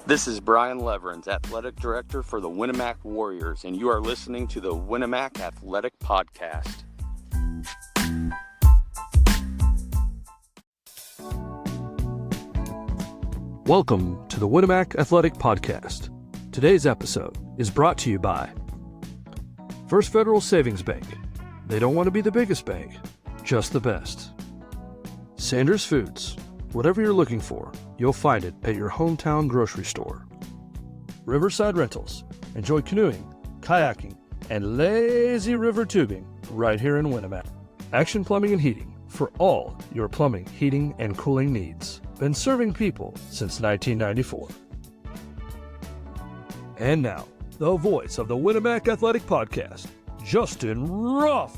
This is Brian Leverins, Athletic Director for the Winnemac Warriors, and you are listening to the Winnemac Athletic Podcast. Welcome to the Winnemac Athletic Podcast. Today's episode is brought to you by First Federal Savings Bank. They don't want to be the biggest bank, just the best. Sanders Foods. Whatever you're looking for, you'll find it at your hometown grocery store. Riverside Rentals. Enjoy canoeing, kayaking, and lazy river tubing right here in Winnemac. Action Plumbing and Heating for all your plumbing, heating, and cooling needs. Been serving people since 1994. And now, the voice of the Winnemac Athletic Podcast, Justin Ruff.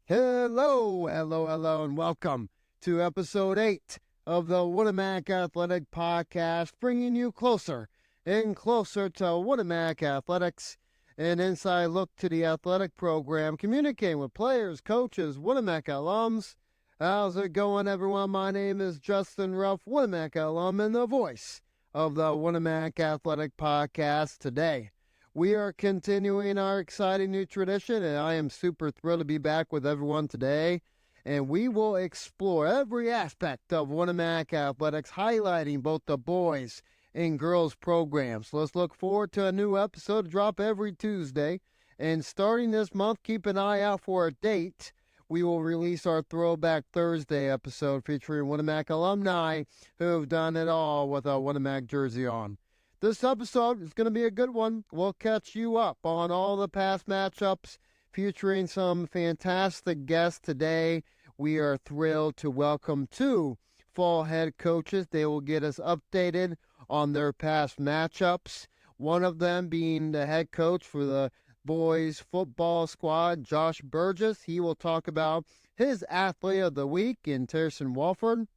Hello, and welcome to episode 8 of the Winnemac Athletic Podcast, bringing you closer and closer to Winnemac Athletics, an inside look to the athletic program, communicating with players, coaches, Winnemac alums. How's it going, everyone? My name is Justin Ruff, Winnemac alum, and the voice of the Winnemac Athletic Podcast. Today, we are continuing our exciting new tradition, and I am super thrilled to be back with everyone today. And we will explore every aspect of Winnemac Athletics, highlighting both the boys and girls programs. Let's look forward to a new episode to drop every Tuesday. And starting this month, keep an eye out for a date. We will release our Throwback Thursday episode featuring Winnemac alumni who have done it all with a Winnemac jersey on. This episode is going to be a good one. We'll catch you up on all the past matchups, featuring some fantastic guests today. We are thrilled to welcome two fall head coaches. They will get us updated on their past matchups. One of them being the head coach for the boys football squad, Josh Burgess. He will talk about his athlete of the week in Terrence Walford.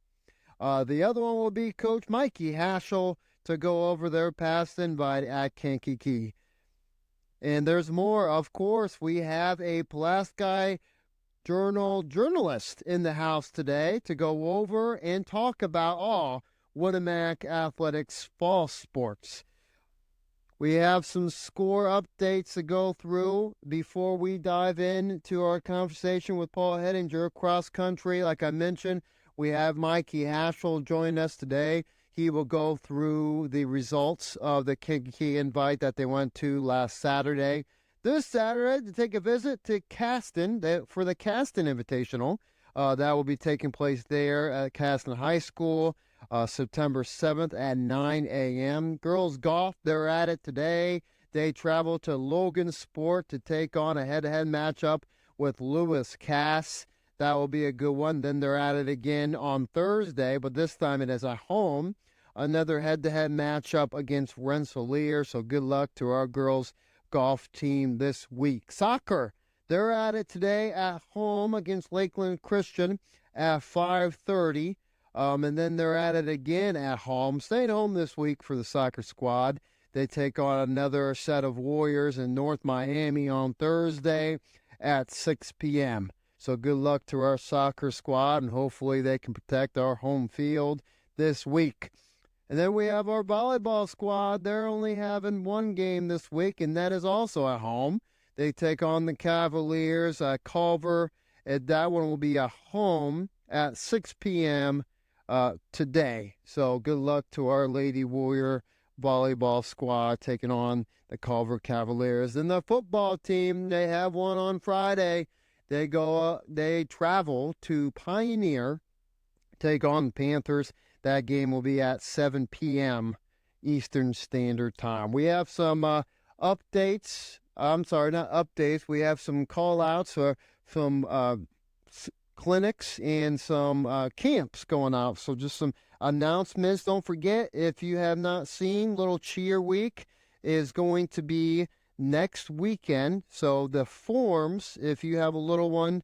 The other one will be Coach Mikey Haschel to go over their past invite at Kankakee. And there's more. Of course, we have a Pulaski Journalist in the house today to go over and talk about all Winnemac Athletics fall sports. We have some score updates to go through before we dive into our conversation with Paul Hettinger, cross country. Like I mentioned, we have Mikey Haschel join us today. He will go through the results of the Kankakee invite that they went to last Saturday. This Saturday, to take a visit to Caston for the Caston Invitational. That will be taking place there at Caston High School, September 7th at 9 a.m. Girls golf, they're at it today. They travel to Logan Sport to take on a head-to-head matchup with Lewis Cass. That will be a good one. Then they're at it again on Thursday, but this time it is at home. Another head-to-head matchup against Rensselaer, so good luck to our girls golf team this week. Soccer, they're at it today at home against Lakeland Christian at 5:30. And then they're at it again at home. Staying home this week for the soccer squad. They take on another set of Warriors in North Miami on Thursday at 6 p.m. So good luck to our soccer squad, and hopefully they can protect our home field this week. And then we have our volleyball squad. They're only having one game this week, and that is also at home. They take on the Cavaliers at Culver, and that one will be at home at 6 p.m. Today. So good luck to our Lady Warrior volleyball squad taking on the Culver Cavaliers. And the football team, they have one on Friday. They travel to Pioneer, take on the Panthers. That game will be at 7 p.m. Eastern Standard Time. We have some updates. I'm sorry, not updates. We have some call-outs for some clinics and some camps going out. So just some announcements. Don't forget, if you have not seen, Little Cheer Week is going to be next weekend. So the forms, if you have a little one,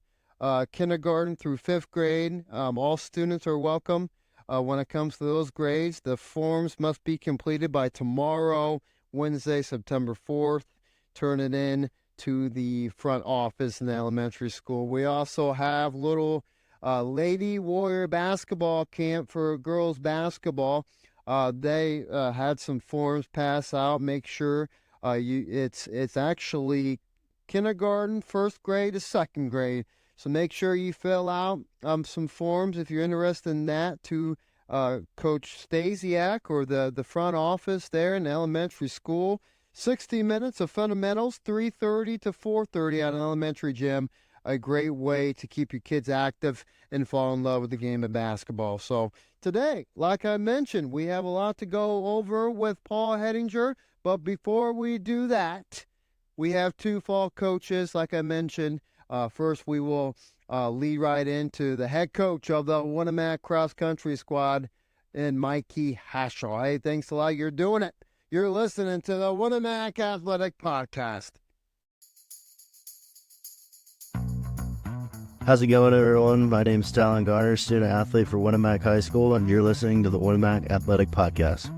kindergarten through 5th grade, all students are welcome. When it comes to those grades, the forms must be completed by tomorrow, Wednesday, September 4th. Turn it in to the front office in the elementary school. We also have little Lady Warrior basketball camp for girls basketball. They had some forms pass out. Make sure it's actually kindergarten, first grade to second grade. So make sure you fill out some forms if you're interested in that to Coach Stasiak or the front office there in the elementary school. 60 minutes of fundamentals, 3:30 to 4:30 at an elementary gym. A great way to keep your kids active and fall in love with the game of basketball. So today, like I mentioned, we have a lot to go over with Paul Hettinger. But before we do that, we have two fall coaches, like I mentioned. First, we will lead right into the head coach of the Winamac cross country squad, and Mikey Haschel. Hey, thanks a lot. You're doing it. You're listening to the Winamac Athletic Podcast. How's it going, everyone? My name is Stalin Garner, student athlete for Winamac High School, and you're listening to the Winamac Athletic Podcast.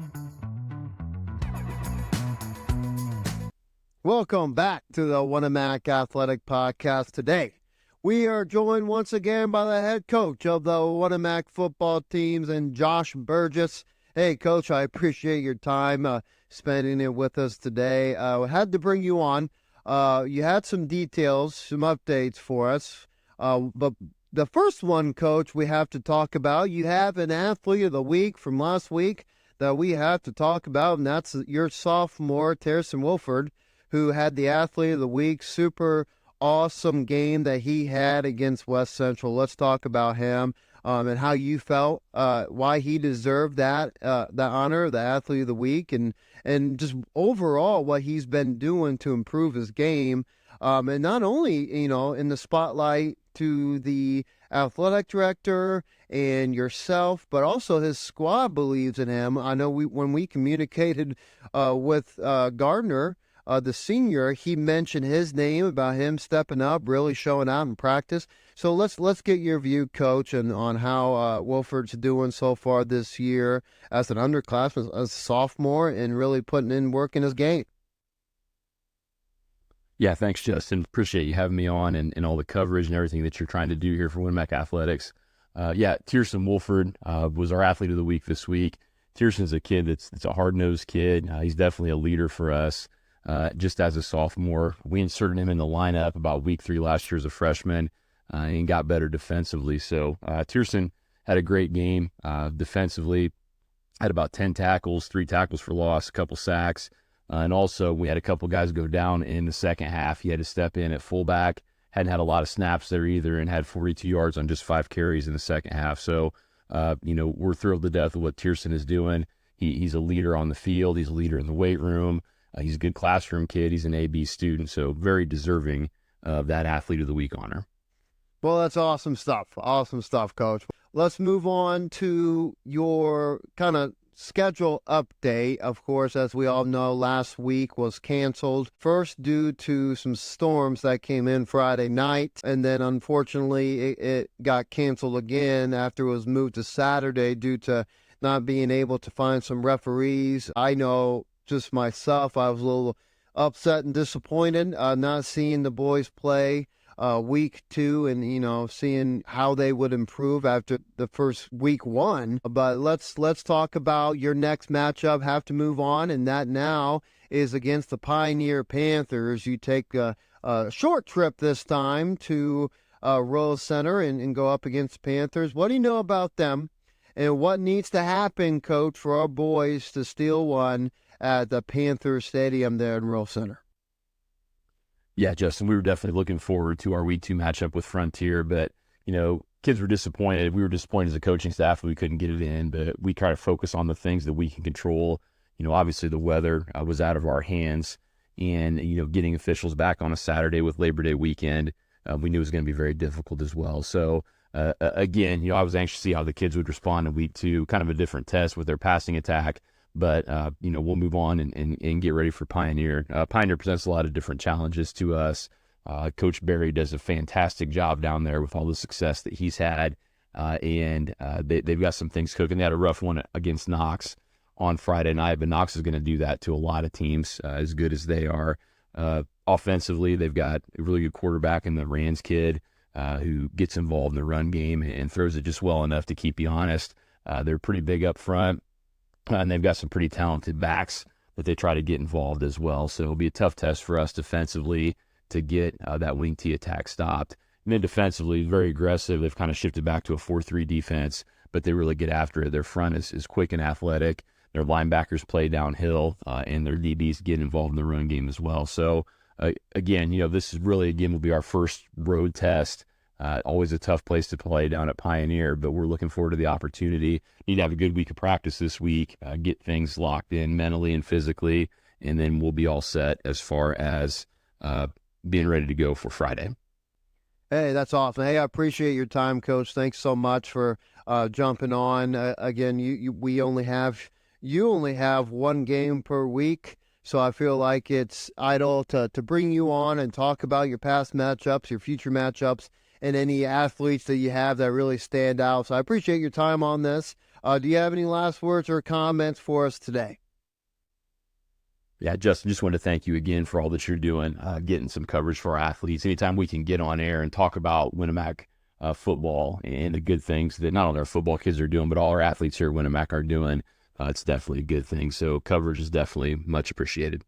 Welcome back to the Winamac Athletic Podcast. Today, we are joined once again by the head coach of the Winamac football teams, and Josh Burgess. Hey, Coach, I appreciate your time spending it with us today. I had to bring you on. You had some details, some updates for us. But the first one, Coach, we have to talk about. You have an athlete of the week from last week that we have to talk about, and that's your sophomore, Terrence Wilford, who had the athlete of the week. Super awesome game that he had against West Central. Let's talk about him. And how you felt, why he deserved that honor, the athlete of the week, and just overall what he's been doing to improve his game. And not only, in the spotlight to the athletic director and yourself, but also his squad believes in him. I know when we communicated with Gardner, the senior, he mentioned his name about him stepping up, really showing out in practice. So let's get your view, Coach, and on how Wilford's doing so far this year as an underclassman, as a sophomore, and really putting in work in his game. Yeah, thanks, Justin. Appreciate you having me on and all the coverage and everything that you're trying to do here for Winamac Athletics. Tierson Wolford was our athlete of the week this week. Tierson's a kid that's a hard-nosed kid. He's definitely a leader for us. Just as a sophomore, we inserted him in the lineup about week 3 last year as a freshman and got better defensively. So Tierson had a great game defensively, had about 10 tackles, 3 tackles for loss, a couple sacks. And also we had a couple guys go down in the second half. He had to step in at fullback, hadn't had a lot of snaps there either, and had 42 yards on just 5 carries in the second half. So, we're thrilled to death with what Tierson is doing. He's a leader on the field. He's a leader in the weight room. He's a good classroom kid. He's an AB student, so very deserving of that Athlete of the Week honor. Well, that's awesome stuff. Awesome stuff, Coach. Let's move on to your kind of schedule update. Of course, as we all know, last week was canceled, first due to some storms that came in Friday night, and then unfortunately it got canceled again after it was moved to Saturday due to not being able to find some referees. I know just myself, I was a little upset and disappointed not seeing the boys play week 2 and, seeing how they would improve after the first week 1. But let's talk about your next matchup. Have to move on, and that now is against the Pioneer Panthers. You take a short trip this time to Rose Center and go up against the Panthers. What do you know about them, and what needs to happen, Coach, for our boys to steal one at the Panthers Stadium there in Rose Center? Yeah, Justin, we were definitely looking forward to our week 2 matchup with Frontier, but, kids were disappointed. We were disappointed as a coaching staff that we couldn't get it in, but we try to focus on the things that we can control. Obviously the weather was out of our hands, and, getting officials back on a Saturday with Labor Day weekend, we knew it was going to be very difficult as well. So, again, I was anxious to see how the kids would respond in week 2, kind of a different test with their passing attack. But, we'll move on and get ready for Pioneer. Pioneer presents a lot of different challenges to us. Coach Barry does a fantastic job down there with all the success that he's had. And they've got some things cooking. They had a rough one against Knox on Friday night, but Knox is going to do that to a lot of teams as good as they are. Offensively, they've got a really good quarterback in the Rands kid. who gets involved in the run game and throws it just well enough to keep you honest. They're pretty big up front, and they've got some pretty talented backs that they try to get involved as well. So it'll be a tough test for us defensively to get that wing T attack stopped. And then defensively, very aggressive. They've kind of shifted back to a 4-3 defense, but they really get after it. Their front is quick and athletic. Their linebackers play downhill, and their DBs get involved in the run game as well. So, again, this is really, will be our first road test. Always a tough place to play down at Pioneer, but we're looking forward to the opportunity. Need to have a good week of practice this week, get things locked in mentally and physically, and then we'll be all set as far as being ready to go for Friday. Hey, that's awesome. Hey, I appreciate your time, Coach. Thanks so much for jumping on. Again, you only have one game per week, so I feel like it's idle to bring you on and talk about your past matchups, your future matchups, and any athletes that you have that really stand out. So I appreciate your time on this. Do you have any last words or comments for us today? Yeah, Justin, just want to thank you again for all that you're doing, getting some coverage for our athletes. Anytime we can get on air and talk about Winamac football and the good things that not only our football kids are doing, but all our athletes here at Winamac are doing, it's definitely a good thing. So coverage is definitely much appreciated.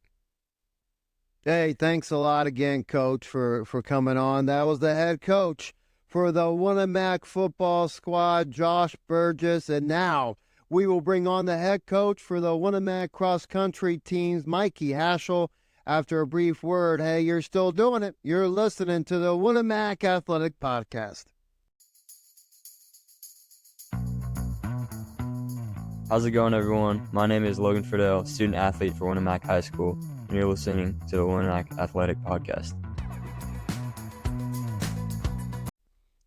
Hey, thanks a lot again, Coach, for coming on. That was the head coach for the Winamac football squad, Josh Burgess, and now we will bring on the head coach for the Winamac cross-country teams, Mikey Haschel, after a brief word. Hey, you're still doing it. You're listening to the Winamac Athletic Podcast. How's it going, everyone? My name is Logan Friedel, student-athlete for Winamac High School, and you're listening to the Winamac Athletic Podcast.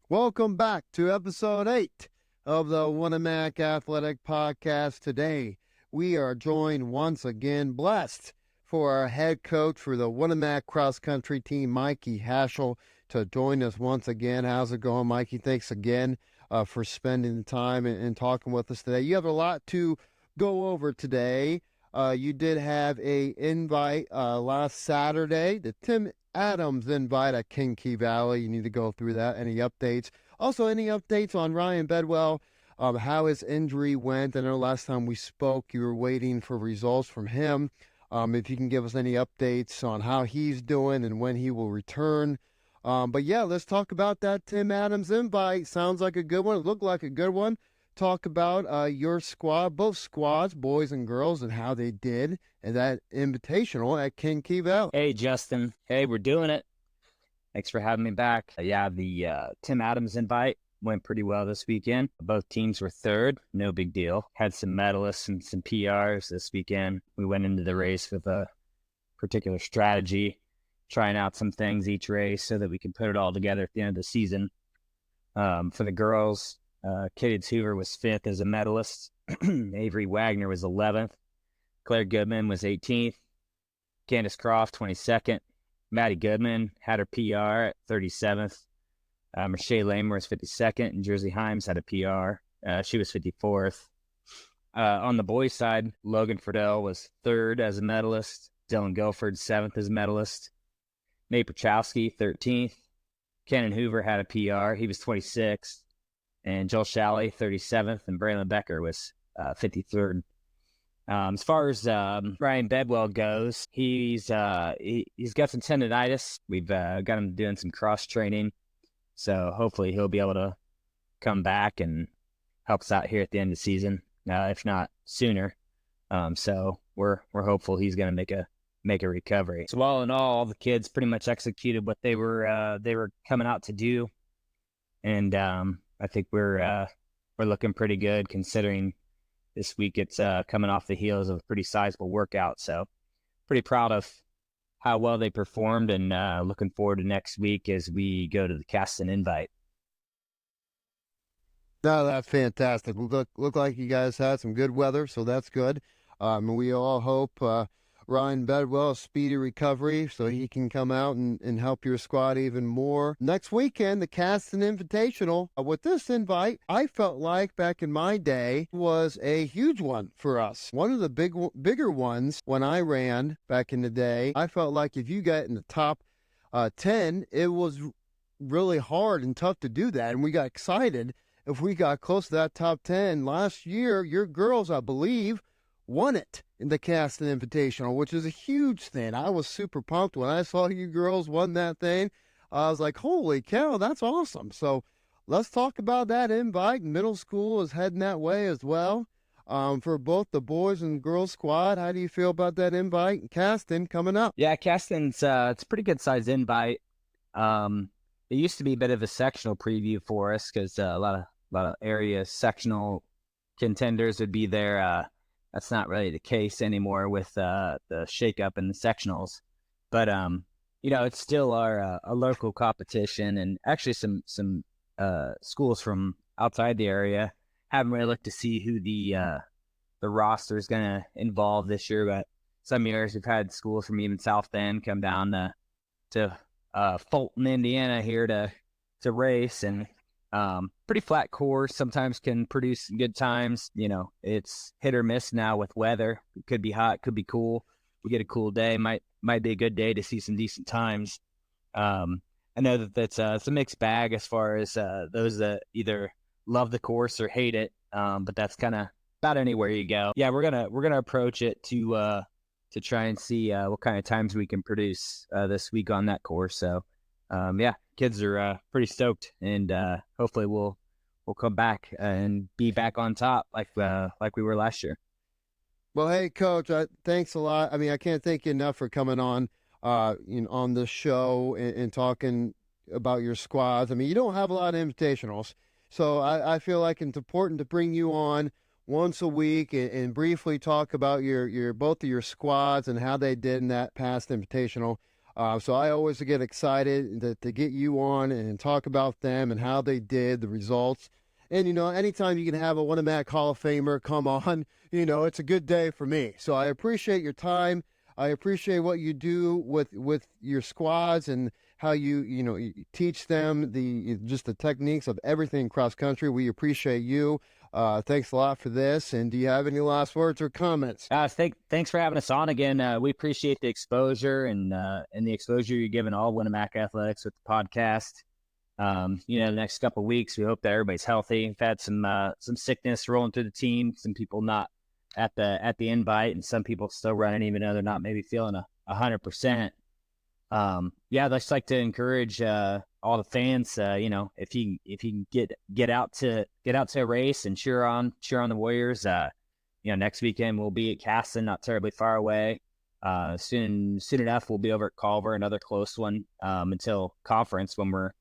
Welcome back to Episode 8 of the Winamac Athletic Podcast. Today, we are joined once again, blessed for our head coach for the Winamac cross-country team, Mikey Haschel, to join us once again. How's it going, Mikey? Thanks again for spending the time and talking with us today. You have a lot to go over today. You did have a invite last Saturday, the Tim Adams invite at King Key Valley. You need to go through that. Any updates? Also, any updates on Ryan Bedwell, how his injury went? I know last time we spoke, you were waiting for results from him. If you can give us any updates on how he's doing and when he will return. But yeah, let's talk about that Tim Adams invite. Sounds like a good one. It looked like a good one. Talk about your squad, both squads, boys and girls, and how they did and that invitational at King Key Valley. Hey, Justin. Hey, we're doing it. Thanks for having me back. The Tim Adams invite went pretty well this weekend. Both teams were third. No big deal. Had some medalists and some PRs this weekend. We went into the race with a particular strategy, trying out some things each race so that we can put it all together at the end of the season. For the girls, Katie Hoover was 5th as a medalist. Avery Wagner was 11th. Claire Goodman was 18th. Candace Croft, 22nd. Maddie Goodman had her PR at 37th. Mershea Lamer was 52nd, and Jersey Himes had a PR. She was 54th. On the boys' side, Logan Friedel was 3rd as a medalist. Dylan Guilford, 7th as a medalist. Nate Prochowski, 13th. Cannon Hoover had a PR. He was 26th. And Joel Shalley, 37th. And Braylon Becker was 53rd. As far as Ryan Bedwell goes, he's got some tendonitis. We've got him doing some cross training, so hopefully he'll be able to come back and help us out here at the end of the season, if not sooner. So we're hopeful he's going to make a recovery. So all in all the kids pretty much executed what they were coming out to do, and I think we're looking pretty good considering. This week it's coming off the heels of a pretty sizable workout, so pretty proud of how well they performed, and looking forward to next week as we go to the Cast and Invite. No, that's fantastic. Look like you guys had some good weather, so that's good. We all hope Ryan Bedwell a speedy recovery so he can come out and help your squad even more. Next weekend, the Cast and Invitational. With this invite, I felt like back in my day was a huge one for us. One of the bigger ones when I ran back in the day. I felt like if you got in the top 10, it was really hard and tough to do that. And we got excited if we got close to that top 10. Last year, your girls, I believe, won it in the Caston Invitational, which is a huge thing. I was super pumped when I saw you girls won that thing. I was like, holy cow, that's awesome. So let's talk about that invite. Middle school is heading that way as well. For both the boys and girls squad, how do you feel about that invite? Caston coming up. Yeah, Caston's it's a pretty good sized invite. It used to be a bit of a sectional preview for us because a lot of area sectional contenders would be there. That's not really the case anymore with the shakeup in the sectionals, but it's still our a local competition, and actually some schools from outside the area. Haven't really looked to see who the roster is going to involve this year, but some years we've had schools from even South Bend come down to Fulton, Indiana here to race, and pretty flat course. Sometimes can produce good times. It's hit or miss now with weather. It could be hot, could be cool. We get a cool day, might be a good day to see some decent times. I know that's it's a mixed bag as far as those that either love the course or hate it, but that's kind of about anywhere you go. Yeah, we're gonna approach it to try and see what kind of times we can produce this week on that course. So kids are pretty stoked, and hopefully we'll come back and be back on top like we were last year. Well, hey, Coach, thanks a lot. I mean, I can't thank you enough for coming on on the show and talking about your squads. I mean, you don't have a lot of invitationals, so I feel like it's important to bring you on once a week and briefly talk about your both of your squads and how they did in that past invitational. So I always get excited to get you on and talk about them and how they did, the results. And, anytime you can have a Winamac Hall of Famer come on, it's a good day for me. So I appreciate your time. I appreciate what you do with your squads and how you teach them just the techniques of everything cross country. We appreciate you. Thanks a lot for this. And do you have any last words or comments? Thanks for having us on again. We appreciate the exposure and the exposure you're giving all Winamac athletics with the podcast. The next couple of weeks, we hope that everybody's healthy. We've had some sickness rolling through the team, some people not at the invite, and some people still running, even though they're not maybe feeling 100%. I'd just like to encourage all the fans. If you get out to a race and cheer on the Warriors. Next weekend we'll be at Caston, not terribly far away. Soon enough we'll be over at Culver, another close one, until conference when we're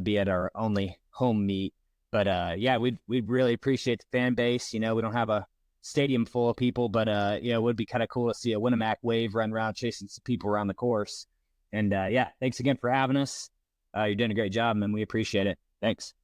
be at our only home meet. But we'd really appreciate the fan base. We don't have a stadium full of people, but it would be kind of cool to see a Winamac wave run around chasing some people around the course. And thanks again for having us. You're doing a great job, man. We appreciate it. Thanks.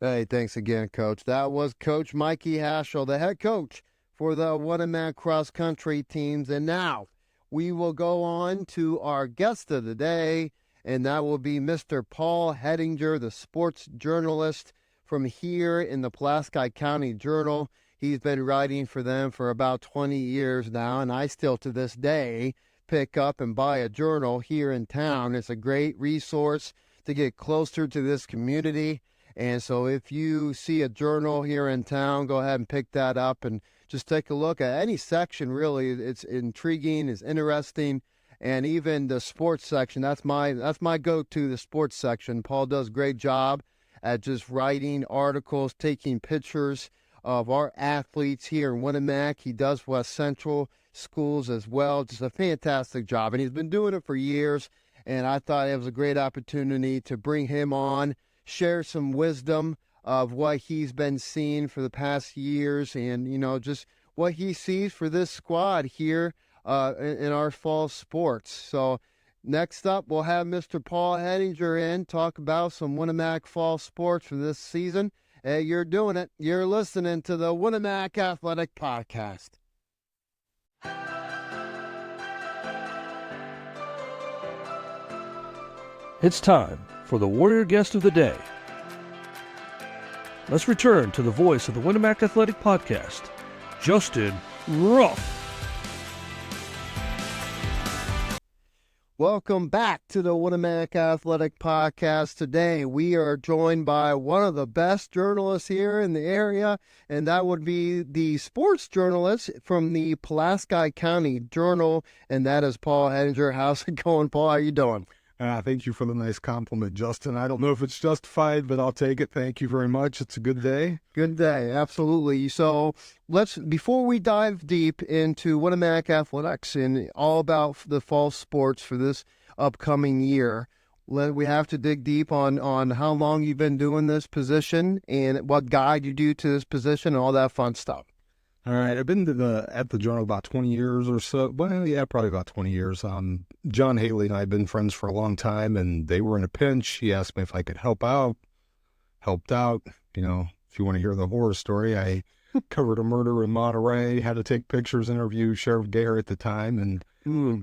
Hey, thanks again, Coach. That was Coach Mikey Haschel, the head coach for the Winamac cross country teams. And now we will go on to our guest of the day, and that will be Mr. Paul Hettinger, the sports journalist from here in the Pulaski County Journal. He's been writing for them for about 20 years now, and I still to this day pick up and buy a journal here in town. It's a great resource to get closer to this community. And so if you see a journal here in town, go ahead and pick that up and just take a look at any section. Really, it's intriguing, it's interesting. And even the sports section, that's my go-to, the sports section. Paul does a great job at just writing articles, taking pictures of our athletes here in Winamac. He does West Central schools as well. Just a fantastic job. And he's been doing it for years. And I thought it was a great opportunity to bring him on, share some wisdom of what he's been seeing for the past years and, just what he sees for this squad here in our fall sports. So next up, we'll have Mr. Paul Hettinger in, talk about some Winamac fall sports for this season. Hey, you're doing it. You're listening to the Winamac Athletic Podcast. It's time for the Warrior Guest of the Day. Let's return to the voice of the Winamac Athletic Podcast, Justin Ruff. Welcome back to the Winamac Athletic Podcast. Today, we are joined by one of the best journalists here in the area, and that would be the sports journalist from the Pulaski County Journal, and that is Paul Hedinger. How's it going, Paul? How you doing? Thank you for the nice compliment, Justin. I don't know if it's justified, but I'll take it. Thank you very much. It's a good day. Good day, absolutely. So before we dive deep into Winamac Athletics and all about the fall sports for this upcoming year, we have to dig deep on how long you've been doing this position and what guide you do to this position and all that fun stuff. All right. I've been at the Journal about 20 years or so. Well, yeah, probably about 20 years. John Haley and I have been friends for a long time, and they were in a pinch. He asked me if I could help out. Helped out. You know, if you want to hear the horror story, I covered a murder in Monterey, had to take pictures, interview Sheriff Gare at the time, and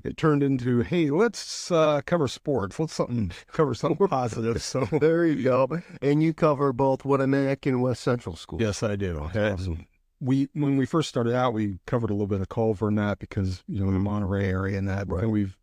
it turned into, hey, let's cover sports. Let's cover something positive. So there you go. And you cover both Winamac and West Central schools. Yes, I do. Awesome. When we first started out, we covered a little bit of Culver and that because, you know, the Monterey area and that, right. And we've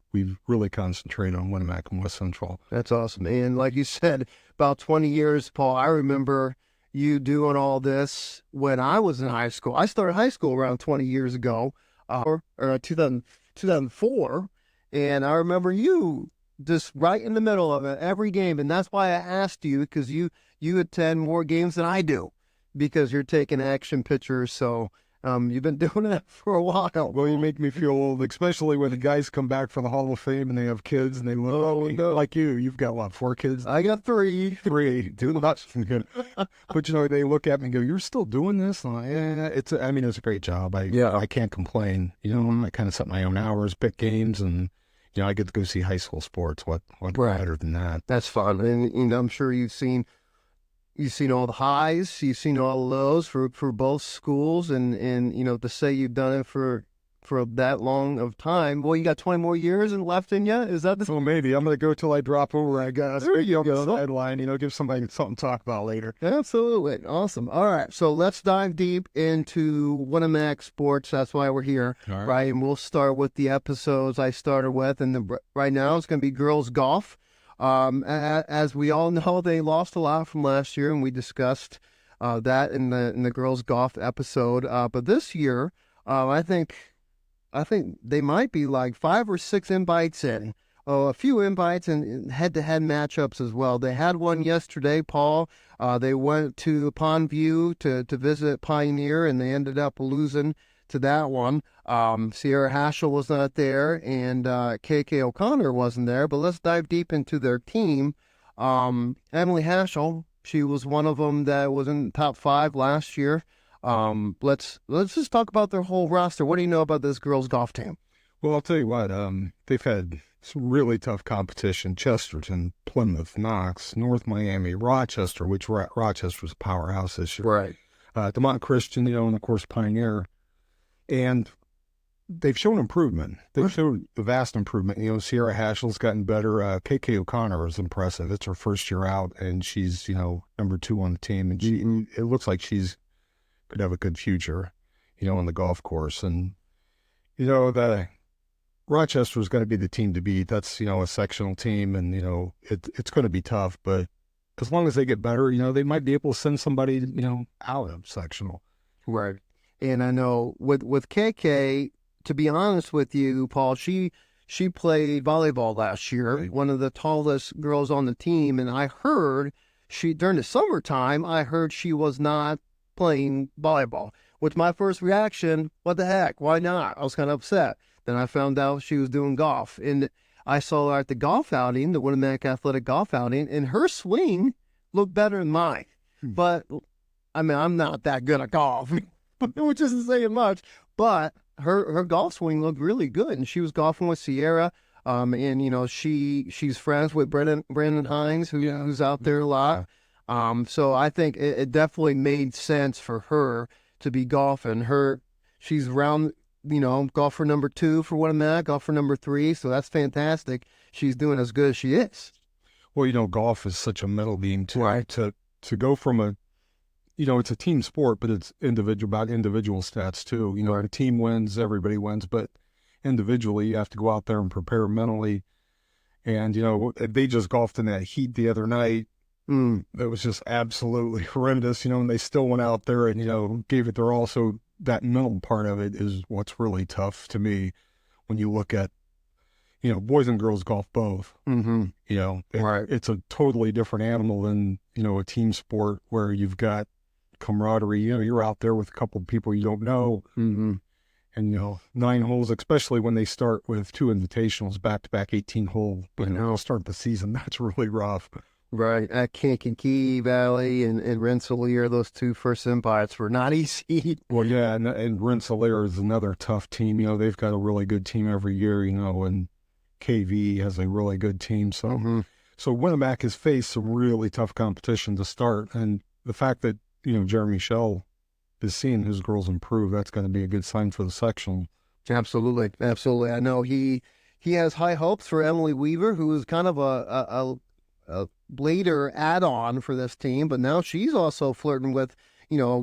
really concentrated on Winamac and West Central. That's awesome. And like you said, about 20 years, Paul, I remember you doing all this when I was in high school. I started high school around 20 years ago, or 2004, and I remember you just right in the middle of it, every game, and that's why I asked you, because you attend more games than I do. Because you're taking action pictures, so you've been doing it for a while. Well, you make me feel old, especially when the guys come back from the Hall of Fame and they have kids and they look like you. You've got, what, 4 kids? I got 3. 3. Dude, that's good. But, you know, they look at me and go, you're still doing this? And it's a great job. I can't complain. You know, I kind of set my own hours, pick games, and, you know, I get to go see high school sports. What better than that? That's fun. And I'm sure you've seen all the highs, you've seen all the lows for both schools, and you know, to say you've done it for that long of time. Well, you got 20 more years left in you. Is that the? Well, maybe I'm going to go till I drop over. I guess. There you go. The sideline, you know, give somebody something to talk about later. Absolutely, awesome. All right, so let's dive deep into Winamac sports. That's why we're here, right? And we'll start with the episodes I started with, and right now it's going to be girls golf. As we all know, they lost a lot from last year, and we discussed that in the girls golf episode. But this year, I think they might be like 5 or 6 invites in. A few invites and head-to-head matchups as well. They had one yesterday, Paul. They went to Pondview to visit Pioneer, and they ended up losing to that one. Sierra Haschel was not there, and KK O'Connor wasn't there, but let's dive deep into their team. Emily Haschel, she was one of them that was in the top 5 last year. Let's just talk about their whole roster. What do you know about this girls golf team? Well, I'll tell you what, they've had some really tough competition. Chesterton, Plymouth, Knox, North Miami, Rochester, which Rochester's a powerhouse this year. Right. DeMont Christian, you know, and of course Pioneer. And they've shown improvement. They've shown a vast improvement. You know, Sierra Haschel's gotten better. KK O'Connor is impressive. It's her first year out, and she's, you know, number 2 on the team. And it looks like could have a good future, you know, on the golf course. And, you know, the Rochester's going to be the team to beat. That's, you know, a sectional team, and, you know, it's going to be tough. But as long as they get better, you know, they might be able to send somebody, you know, out of sectional. Right. And I know with KK, to be honest with you, Paul, she played volleyball last year, right. One of the tallest girls on the team. And I heard during the summertime, I heard she was not playing volleyball. With my first reaction, what the heck? Why not? I was kind of upset. Then I found out she was doing golf. And I saw her at the golf outing, the Winamac Athletic golf outing, and her swing looked better than mine. But, I mean, I'm not that good at golf. Which isn't saying much, but her golf swing looked really good, and she was golfing with Sierra, and you know she's friends with Brandon Hines, who's out there a lot. So I think it definitely made sense for her to be golfing. She's around, you know, golfer number 2 for Winamac, golfer number 3, so that's fantastic. She's doing as good as she is. Well, you know, golf is such a mental game too. Right. To go from you know, it's a team sport, but it's about individual stats too. You know, a team wins, everybody wins, but individually you have to go out there and prepare mentally And, they just golfed in that heat the other night. It was just absolutely horrendous, and they still went out there and, gave it their all. So that mental part of it is what's really tough to me when you look at, boys and girls golf both. Right. It's a totally different animal than, a team sport where you've got camaraderie. You're out there with a couple of people you don't know. And, 9 holes, especially when they start with 2 invitationals, back-to-back 18-hole, start the season, that's really rough. Right. At Kankakee Valley and Rensselaer, those 2 first invites were not easy. Well, yeah, and Rensselaer is another tough team. They've got a really good team every year, and KV has a really good team. So, so Winamac has faced some really tough competition to start. And the fact that, Jeremy Schell is seeing his girls improve, that's going to be a good sign for the section. Absolutely. Absolutely. I know he has high hopes for Emily Weaver, who is kind of a later add-on for this team, but now she's also flirting with,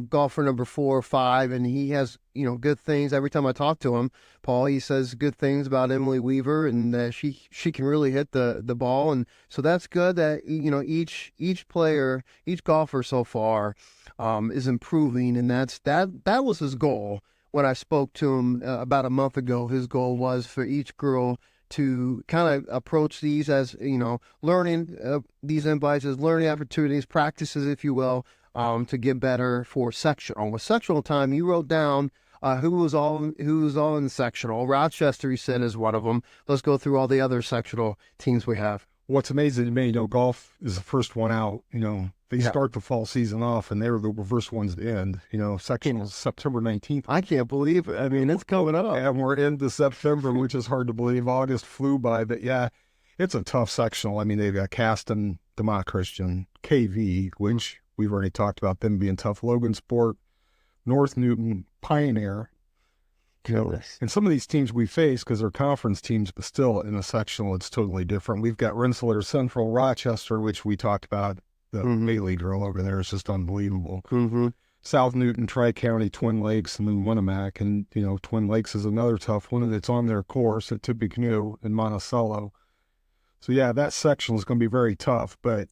golfer number 4 or 5, and he has, good things. Every time I talk to him, Paul, he says good things about Emily Weaver, and she can really hit the ball, and so that's good that, each player, each golfer so far is improving, and that was his goal. When I spoke to him about a month ago, his goal was for each girl to kind of approach these as, learning these invites as learning opportunities, practices, if you will, to get better for sectional. With sectional time, you wrote down who was all in sectional. Rochester, you said, is one of them. Let's go through all the other sectional teams we have. What's amazing to me, golf is the first one out. They start the fall season off, and they're the first ones to end. Sectional is September 19th. I can't believe it. I mean, it's coming up. And we're into September, which is hard to believe. August flew by, but yeah, it's a tough sectional. I mean, they've got Caston, DeMont Christian, KV, which we've already talked about them being tough, Logan Sport, North Newton, Pioneer. And some of these teams we face, because they're conference teams, but still in a sectional, it's totally different. We've got Rensselaer Central, Rochester, which we talked about. The Bailey girl over there is just unbelievable. South Newton, Tri-County, Twin Lakes, and then Winamac. And, Twin Lakes is another tough one, and it's on their course at Tippecanoe in Monticello. So, yeah, that section is going to be very tough. But,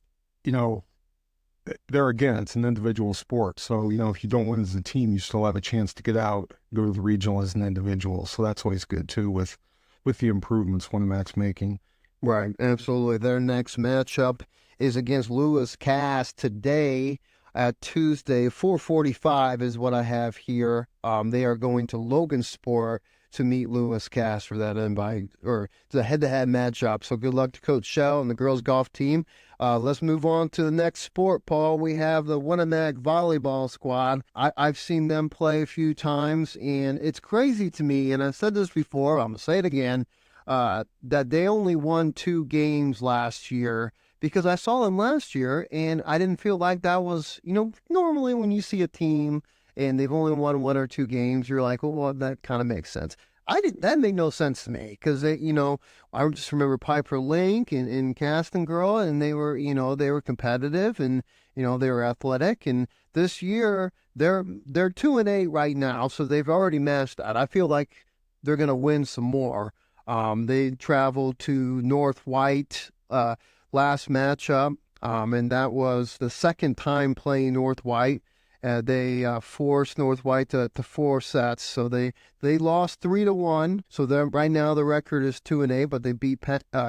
there again, it's an individual sport. So, if you don't win as a team, you still have a chance to get out, go to the regional as an individual. So that's always good, too, with the improvements Winamac's making. Right, absolutely. Their next matchup is against Lewis Cass today at Tuesday. 4:45 is what I have here. They are going to Logan Sport to meet Lewis Cass for that invite, or the head-to-head matchup. So good luck to Coach Shell and the girls golf team. Let's move on to the next sport, Paul. We have the Winamac volleyball squad. I've seen them play a few times, and it's crazy to me, and I've said this before, I'm going to say it again, that they only won 2 games last year, because I saw them last year, and I didn't feel like that was, normally when you see a team and they've only won 1 or 2 games, you're like, well, that kind of makes sense. That made no sense to me, because I just remember Piper Link and Caston Girl, and they were competitive, and they were athletic, and this year they're 2-8 right now, so they've already matched that. I feel like they're going to win some more. They traveled to North White last matchup, and that was the second time playing North White. They forced North White to 4 sets, so they lost 3-1. So right now the record is 2-8, but they beat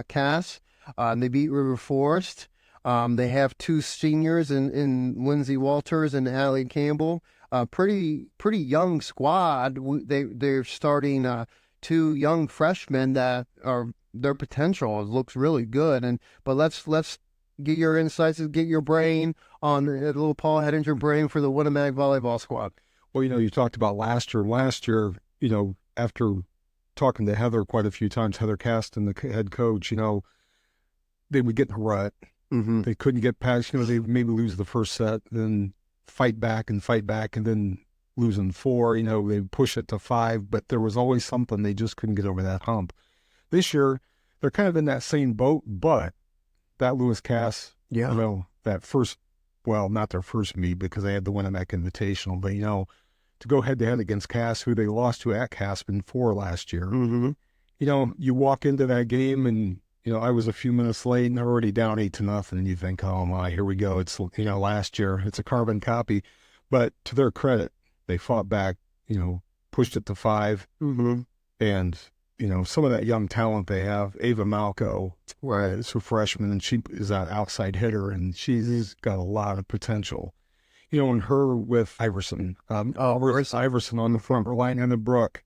Cass, and they beat River Forest. They have 2 seniors in Lindsay Walters and Allie Campbell. Pretty young squad. They're starting 2 young freshmen that are their potential looks really good. But let's get your insights and get your brain on a little Paul Hedinger brain for the Winamac volleyball squad. Well, you talked about last year. Last year, after talking to Heather quite a few times, Heather Caston, the head coach, they would get in a rut. They couldn't get past, they maybe lose the first set, then fight back, and then losing 4, they push it to 5, but there was always something. They just couldn't get over that hump. This year, they're kind of in that same boat, but that Lewis Cass, that first, well, not their first meet because they had the Winamac Invitational, but, to go head-to-head against Cass, who they lost to at Caspen 4 last year, you walk into that game and I was a few minutes late and they're already down 8-0. And you think, oh my, here we go. It's, last year. It's a carbon copy. But to their credit, they fought back, pushed it to 5. Mm-hmm. And, some of that young talent they have, Ava Malco, right, is a freshman, and she is that outside hitter, and she's got a lot of potential. And her with Iverson, Iverson on the front line, and then Brooke,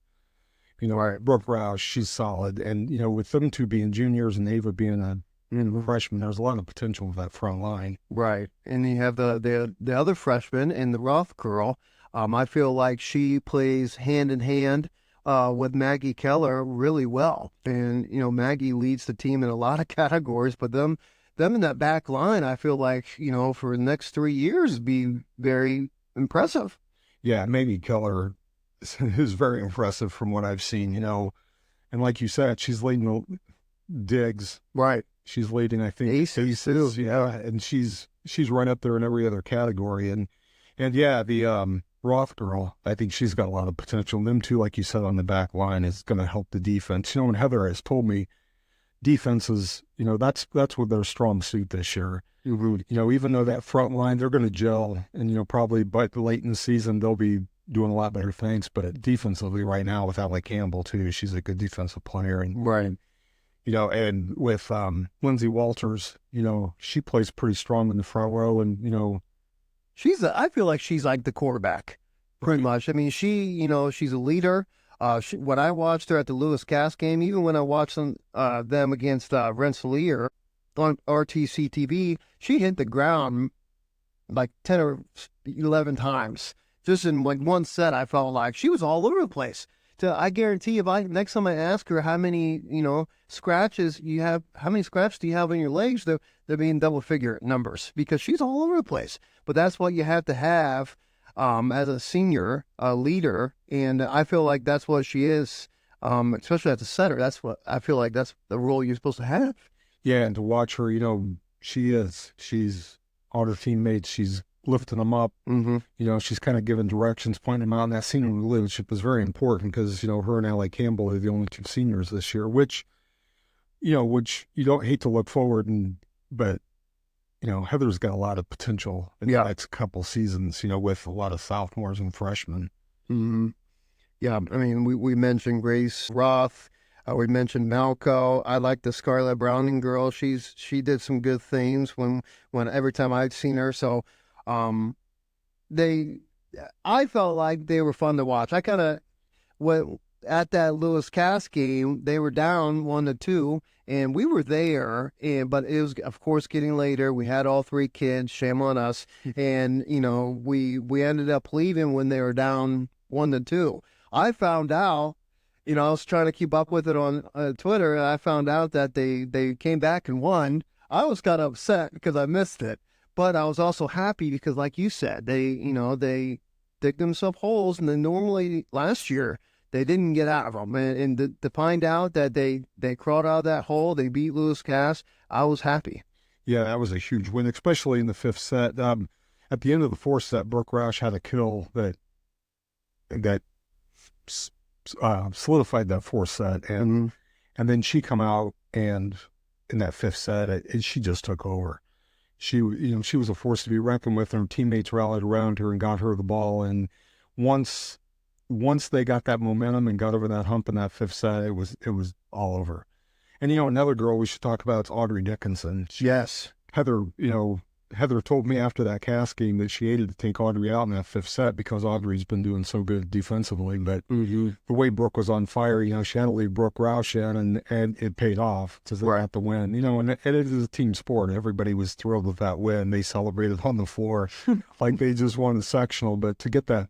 Brooke Roush, she's solid. And, with them two being juniors and Ava being a freshman, there's a lot of potential with that front line. Right. And you have the other freshman and the Roth girl. I feel like she plays hand in hand with Maggie Keller really well. And, Maggie leads the team in a lot of categories, but them in that back line, I feel like, for the next 3 years be very impressive. Yeah, Maggie Keller is very impressive from what I've seen, and like you said, she's leading the digs. Right. She's leading, I think, aces. Yeah, and she's right up there in every other category. And yeah, the Roth girl, I think she's got a lot of potential. Them two, like you said, on the back line is going to help the defense. And Heather has told me defense is, that's what their strong suit this year. Even though that front line, they're going to gel, and, probably by late in the season, they'll be doing a lot better things. But defensively right now, with Allie Campbell, too, she's a good defensive player. And, right. And with Lindsay Walters, she plays pretty strong in the front row, and, I feel like she's like the quarterback, pretty much. I mean, she's a leader. When I watched her at the Lewis Cass game, even when I watched them against Rensselaer on RTC TV, she hit the ground like 10 or 11 times. Just in like one set, I felt like she was all over the place. I guarantee next time I ask her how many, scratches you have, how many scratches do you have on your legs, they're being double figure numbers, because she's all over the place. But that's what you have to have as a senior leader. And I feel like that's what she is, especially at the center. That's what I feel like that's the role you're supposed to have. Yeah, and to watch her, she's all her teammates, she's lifting them up. Mm-hmm. She's kind of giving directions, pointing them out. And that senior leadership is very important because, her and Allie Campbell are the only two seniors this year, which you don't hate to look forward, but Heather's got a lot of potential in the next couple seasons, with a lot of sophomores and freshmen. Mm-hmm. Yeah, I mean, we mentioned Grace Roth. We mentioned Malco. I like the Scarlett Browning girl. She did some good things when every time I'd seen her. So, I felt like they were fun to watch. I kind of went at that Lewis Cass game. They were down 1-2, and we were there. But it was, of course, getting later. We had all 3 kids. Shame on us. And we ended up leaving when they were down 1-2. I found out. I was trying to keep up with it on Twitter, and I found out that they came back and won. I was kind of upset because I missed it. But I was also happy because, like you said, they dig themselves holes, and then normally last year they didn't get out of them. And to find out that they crawled out of that hole, they beat Lewis Cass, I was happy. Yeah, that was a huge win, especially in the 5th set. At the end of the 4th set, Brooke Roush had a kill that solidified that 4th set, and then she come out, and in that 5th set, and she just took over. She was a force to be reckoned with. Her teammates rallied around her and got her the ball. And once they got that momentum and got over that hump in that 5th set, it was all over. And another girl we should talk about is Audrey Dickinson. Yes, Heather told me after that Cass game that she hated to take Audrey out in that 5th set because Audrey's been doing so good defensively. But the way Brooke was on fire, she had to leave Brooke Roush in, and it paid off because they had to win. And it is a team sport. Everybody was thrilled with that win. They celebrated on the floor like they just won the sectional. But to get that,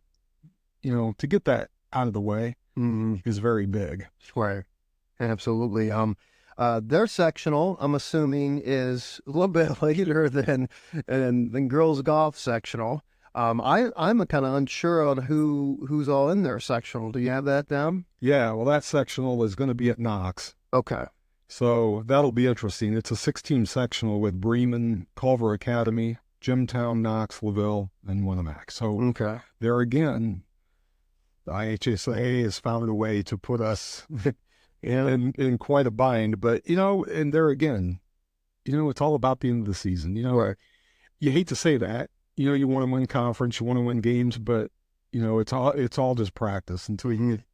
out of the way is very big. Right. Absolutely. Their sectional, I'm assuming, is a little bit later than girls golf sectional. I'm kind of unsure on who's all in their sectional. Do you have that down? Yeah, well, that sectional is going to be at Knox. Okay. So that'll be interesting. It's a 6-team sectional with Bremen, Culver Academy, Jimtown, Knox, LaVille, and Winnemac. So there again, the IHSA has found a way to put us and in quite a bind. But, and there again, it's all about the end of the season. You hate to say that. You want to win conference, you want to win games, but, it's all just practice until you get,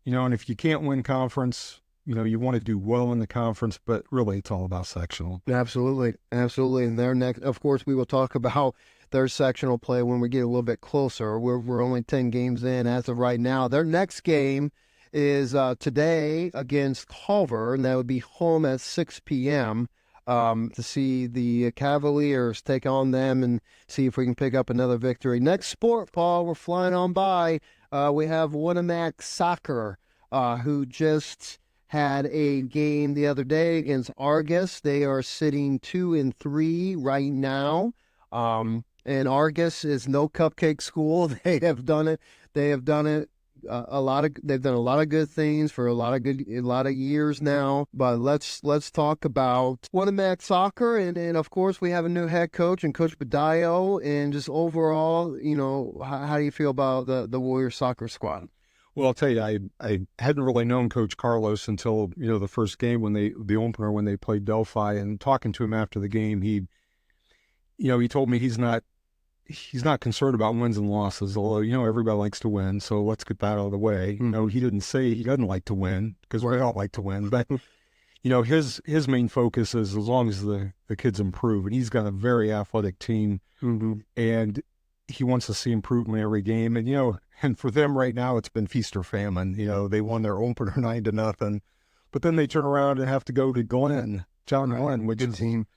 and if you can't win conference, you want to do well in the conference, but really it's all about sectional. Absolutely. Absolutely. And their next, of course, we will talk about their sectional play when we get a little bit closer. We're only 10 games in as of right now. Their next game is today against Culver, and that would be home at 6 p.m. To see the Cavaliers take on them and see if we can pick up another victory. Next sport, Paul, we're flying on by. We have Winamac Soccer, who just had a game the other day against Argus. They are sitting 2-3 right now. And Argus is no cupcake school. They have done it. They've done a lot of good things for a lot of years now. But let's talk about Winamac Soccer, and of course we have a new head coach and Coach Badayo, and just overall, how do you feel about the Warriors soccer squad? Well, I'll tell you, I hadn't really known Coach Carlos until the first game the opener when they played Delphi, and talking to him after the game, he told me he's not concerned about wins and losses, although, everybody likes to win, so let's get that out of the way. He didn't say he doesn't like to win, because we all like to win, but, his main focus is as long as the kids improve, and he's got a very athletic team, and he wants to see improvement every game, and for them right now, it's been feast or famine. They won their opener 9-0, but then they turn around and have to go to John Glenn, which is team.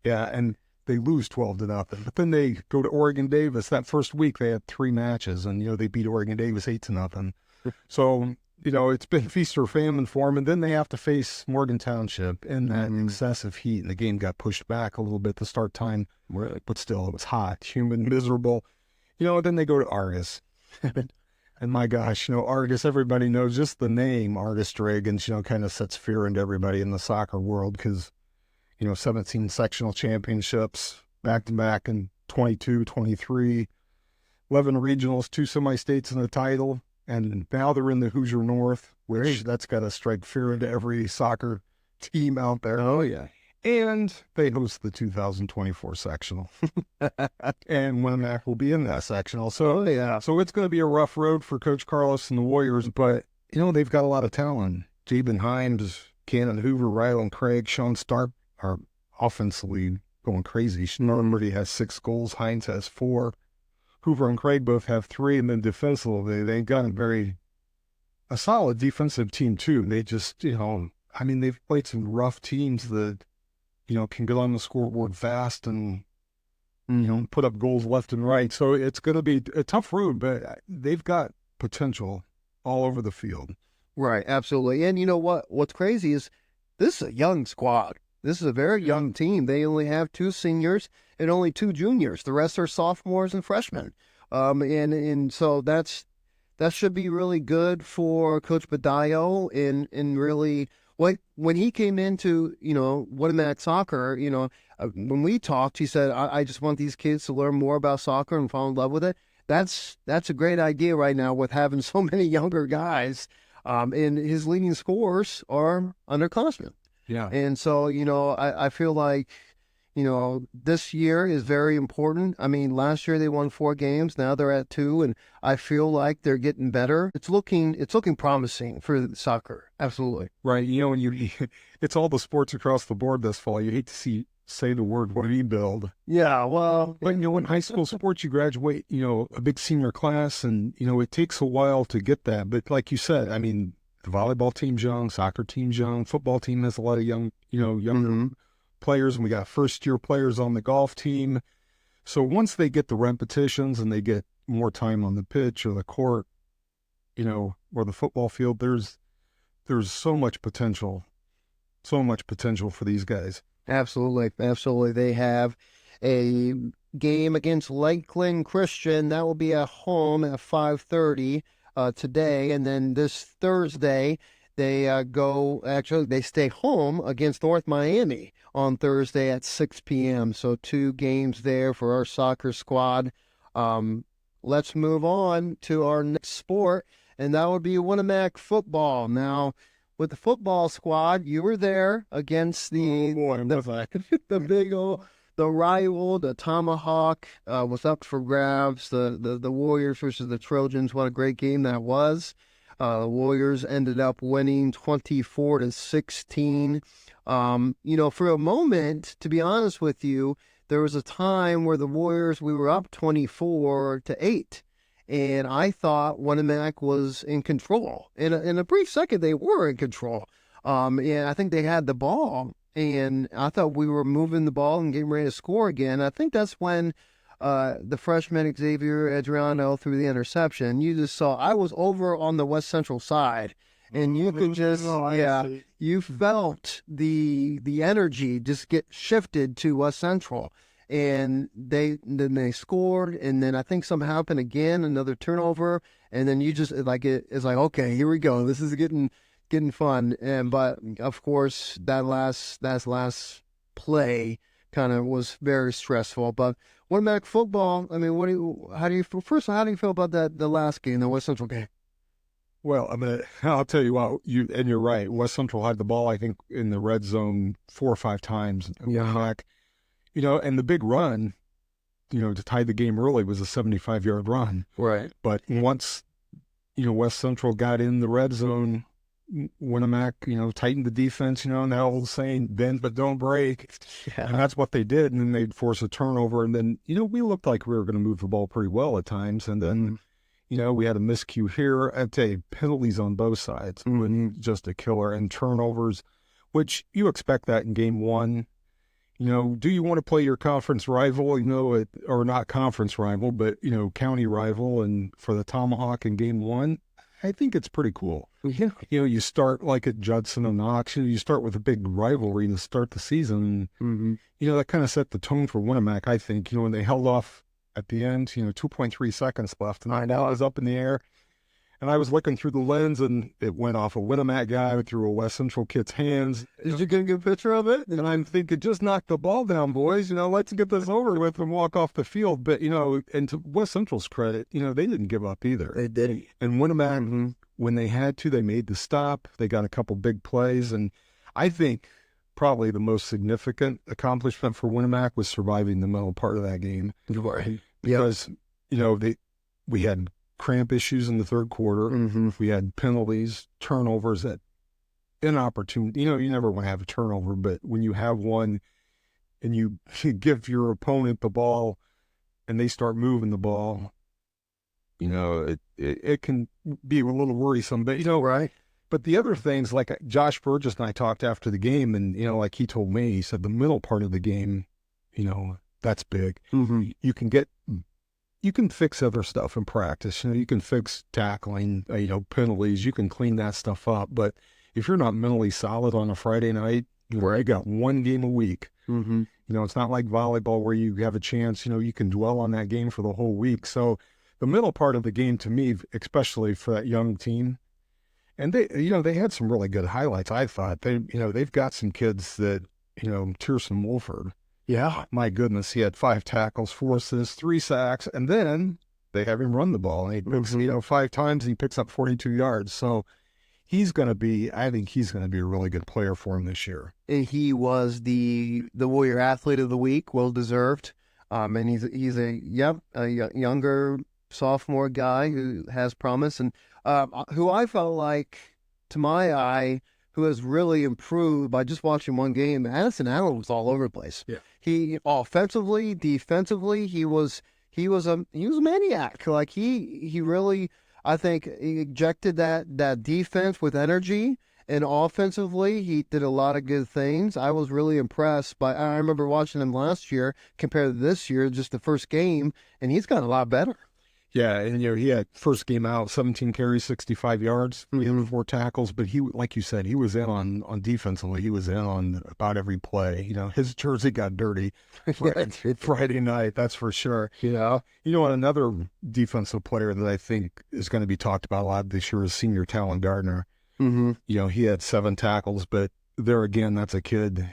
Yeah, and they lose 12-0. But then they go to Oregon Davis. That first week, they had 3 matches, and, they beat Oregon Davis 8-0. So, it's been feast or famine for them. And then they have to face Morgan Township in that excessive heat. And the game got pushed back a little bit, the start time. But still, it was hot, humid, miserable. And then they go to Argus. And my gosh, Argus, everybody knows just the name Argus Dragons, kind of sets fear into everybody in the soccer world because, 17 sectional championships back-to-back in 22, 23, 11 regionals, 2 semi-states in the title, and now they're in the Hoosier North, which that's got to strike fear into every soccer team out there. Oh, yeah. And they host the 2024 sectional. And Winamac will be in that sectional. So, so it's going to be a rough road for Coach Carlos and the Warriors, but, they've got a lot of talent. Jabin Himes, Cannon Hoover, Rylan Craig, Sean Stark are offensively going crazy. Normandy has 6 goals. Hines has 4. Hoover and Craig both have 3. And then defensively, they've got a solid defensive team, too. They just, they've played some rough teams that, can get on the scoreboard fast and, put up goals left and right. So it's going to be a tough road, but they've got potential all over the field. Right, absolutely. And you know what? What's crazy is this is a young squad. This is a very young team. They only have 2 seniors and only 2 juniors. The rest are sophomores and freshmen. And so that should be really good for Coach Badayo and really when he came into, Winamac Soccer, when we talked, he said, I just want these kids to learn more about soccer and fall in love with it. That's a great idea right now with having so many younger guys. And his leading scorers are underclassmen. Yeah. And so, I feel like, this year is very important. I mean, last year they won 4 games. Now they're at 2, and I feel like they're getting better. It's looking promising for soccer. Absolutely. Right. It's all the sports across the board this fall. You hate to say the word rebuild. Yeah, well. But, in high school sports, you graduate, a big senior class, and, it takes a while to get that. But like you said, the volleyball team's young, soccer team's young, football team has a lot of younger players, and we got first-year players on the golf team. So once they get the repetitions and they get more time on the pitch or the court, or the football field, there's so much potential for these guys. Absolutely. They have a game against Lakeland Christian. That will be at home at 5:30 today. And then this Thursday, they stay home against North Miami on Thursday at 6 p.m. So 2 games there for our soccer squad. Let's move on to our next sport, and that would be Winamac football. Now, with the football squad. You were there against the big old, the rival, the Tomahawk was up for grabs. The Warriors versus the Trojans. What a great game that was. The Warriors ended up winning 24-16. For a moment, to be honest with you, there was a time where the Warriors, we were up 24-8. And I thought Winnemac was in control. In a brief second, they were in control. And I think they had the ball. And I thought we were moving the ball and getting ready to score again. I think that's when the freshman Xavier Adriano threw the interception. You just saw, I was over on the West Central side. And you could just, you felt the energy just get shifted to West Central. And then they scored, and then I think something happened again, another turnover, and then you just it's like okay, here we go. This is getting fun. But of course that last play kind of was very stressful. But Winnemac football, I mean, how do you feel about the last game, the West Central game? Well, I'll tell you what, you're right. West Central had the ball, I think, in the red zone 4 or 5 times. Yeah. And the big run, to tie the game early was a 75-yard run. Right. But once, West Central got in the red zone, Winnemac, tightened the defense, and that old saying, bend but don't break. Yeah. And that's what they did. And then they'd force a turnover. And then, we looked like we were going to move the ball pretty well at times. And then, we had a miscue here. I'd say penalties on both sides. Just a killer. And turnovers, which you expect that in game one. Do you want to play your conference rival, or not conference rival, but, county rival, and for the Tomahawk in game one? I think it's pretty cool. Yeah. You start like at Judson and Knox, you start with a big rivalry to start the season. That kind of set the tone for Winnemac, I think, when they held off at the end, 2.3 seconds left, and I was up in the air. And I was looking through the lens, and it went off a Winnemac guy through a West Central kid's hands. Did you get a good picture of it? And I'm thinking, just knock the ball down, boys. Let's get this over with and walk off the field. But, and to West Central's credit, they didn't give up either. They didn't. And Winnemac, when they had to, they made the stop. They got a couple big plays. And I think probably the most significant accomplishment for Winnemac was surviving the middle part of that game. Right. Because, we had cramp issues in the third quarter. We had penalties, turnovers, that inopportune. You never want to have a turnover, but when you have one and you give your opponent the ball and they start moving the ball, it can be a little worrisome. But, right. But the other things, like Josh Burgess and I talked after the game, and, like he told me, he said the middle part of the game, that's big. You can fix other stuff in practice. You can fix tackling, penalties. You can clean that stuff up. But if you're not mentally solid on a Friday night, where I got one game a week, it's not like volleyball where you have a chance, you can dwell on that game for the whole week. So the middle part of the game, to me, especially for that young team, and they had some really good highlights. I thought they've got some kids that, Tierson Wolford. Yeah, my goodness, he had 5 tackles, 4 assists, 3 sacks, and then they have him run the ball. And he moves, 5 times, and he picks up 42 yards. So I think he's going to be a really good player for him this year. And he was the Warrior Athlete of the Week, well deserved. And he's a younger sophomore guy who has promise, and who I felt like, to my eye, who has really improved by just watching one game. Addison Allen was all over the place. Yeah. He offensively, defensively, he was a maniac. Like he really, I think, he injected that defense with energy, and offensively he did a lot of good things. I was really impressed by. I remember watching him last year compared to this year, just the first game, and he's gotten a lot better. Yeah, and he had first game out, 17 carries, 65 yards, 4 tackles. But he, like you said, he was in on defensively. He was in on about every play. His jersey got dirty Friday night, that's for sure. And another defensive player that I think is going to be talked about a lot this year is senior Talon Gardner. He had 7 tackles, but there again, that's a kid.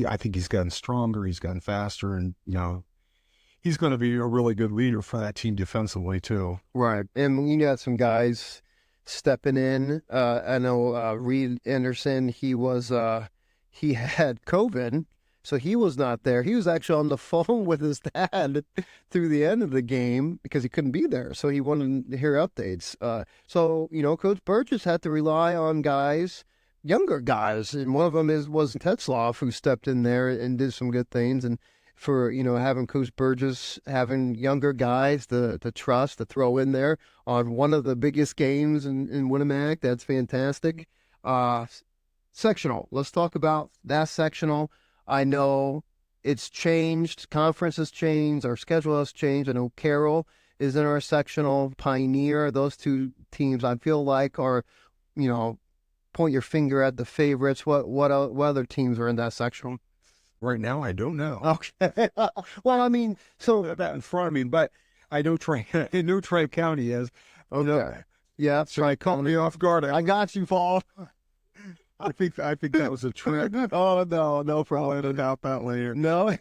I think he's gotten stronger, he's gotten faster, and he's going to be a really good leader for that team defensively, too. Right. And you got some guys stepping in. I know Reed Anderson, he had COVID, so he was not there. He was actually on the phone with his dad through the end of the game because he couldn't be there. So he wanted to hear updates. So, Coach Burgess had to rely on younger guys. And one of them was Tetzloff, who stepped in there and did some good things. And for, having Coach Burgess, having younger guys to trust, to throw in there on one of the biggest games in Winamac, that's fantastic. Sectional. Let's talk about that sectional. I know it's changed. Conference has changed. Our schedule has changed. I know Carroll is in our sectional. Pioneer. Those two teams I feel like are, point your finger at the favorites. What other teams are in that sectional? Right now, I don't know. Okay. Well, I mean, so that in front of me, but I know Tri County is. Okay. Yeah, So caught me off guard. I got you, Paul. I think that was a trick. Oh, no problem. I'll doubt that later. No.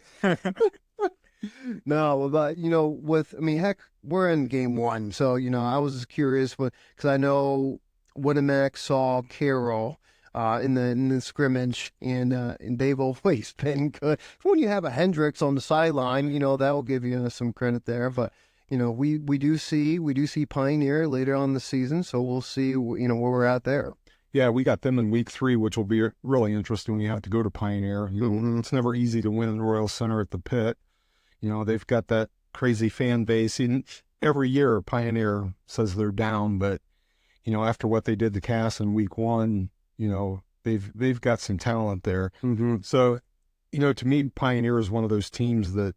No, but, heck, we're in game one. So, I was just curious because I know Winamac saw Carroll in the scrimmage, and they've always been good. When you have a Hendricks on the sideline, that will give you some credit there. But, we do see Pioneer later on in the season, so we'll see, where we're at there. Yeah, we got them in week 3, which will be really interesting. We have to go to Pioneer. It's never easy to win in Royal Center at the Pit. They've got that crazy fan base. And every year, Pioneer says they're down, but, after what they did to Cass in week 1, they've got some talent there. Mm-hmm. So, to me, Pioneer is one of those teams that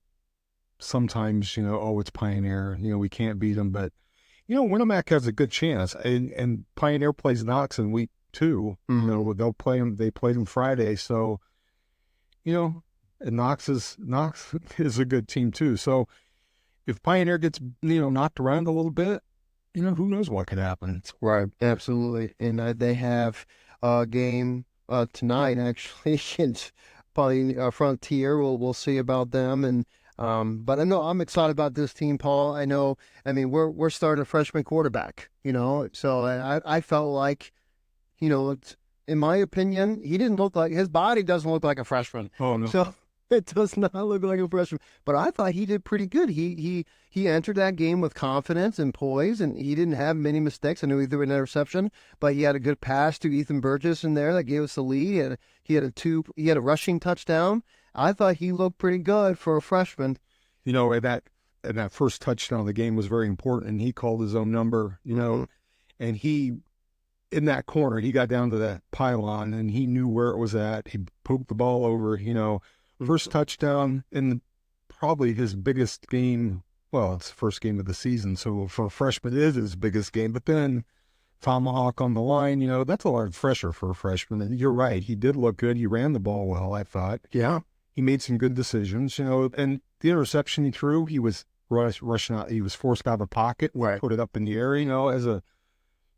sometimes, it's Pioneer, we can't beat them. But, Winamac has a good chance. And Pioneer plays Knox in week 2. Mm-hmm. They'll play them. They played them Friday. So, and Knox is a good team too. So if Pioneer gets, knocked around a little bit, who knows what could happen. Right. Absolutely. And they have a game tonight, actually, against Frontier. We'll see about them. And but I know I'm excited about this team, Paul. We're starting a freshman quarterback, so I felt like, in my opinion, he didn't look like, his body doesn't look like a freshman. Oh, no. So it does not look like a freshman, but I thought he did pretty good. He entered that game with confidence and poise, and he didn't have many mistakes. I knew he threw an interception, but he had a good pass to Ethan Burgess in there that gave us the lead. He had a rushing touchdown. I thought he looked pretty good for a freshman. That first touchdown of the game was very important, and he called his own number, and he, in that corner, he got down to that pylon, and he knew where it was at. He poked the ball over, first touchdown in probably his biggest game. Well, it's the first game of the season, so for a freshman, it is his biggest game. But then tomahawk on the line, that's a lot fresher for a freshman. And you're right, he did look good. He ran the ball well, I thought. Yeah. He made some good decisions, and the interception he threw, he was rushing out. He was forced out of the pocket, right, put it up in the air. As a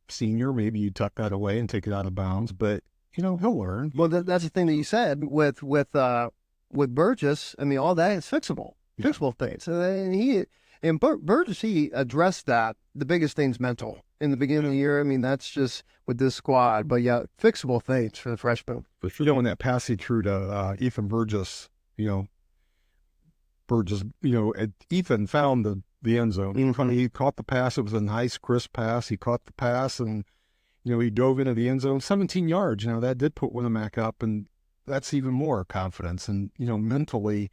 senior, maybe you tuck that away and take it out of bounds, but he'll learn. Well, that's the thing that you said with Burgess. All that is fixable things. And Burgess, he addressed that. The biggest thing's mental. In the beginning of the year, that's just with this squad. But yeah, fixable things for the freshman. But in that pass he threw to Ethan Burgess, Ethan found the end zone. Mm-hmm. He caught the pass. It was a nice, crisp pass. He caught the pass, and, he dove into the end zone, 17 yards. That did put Winamac up, and that's even more confidence. And, mentally,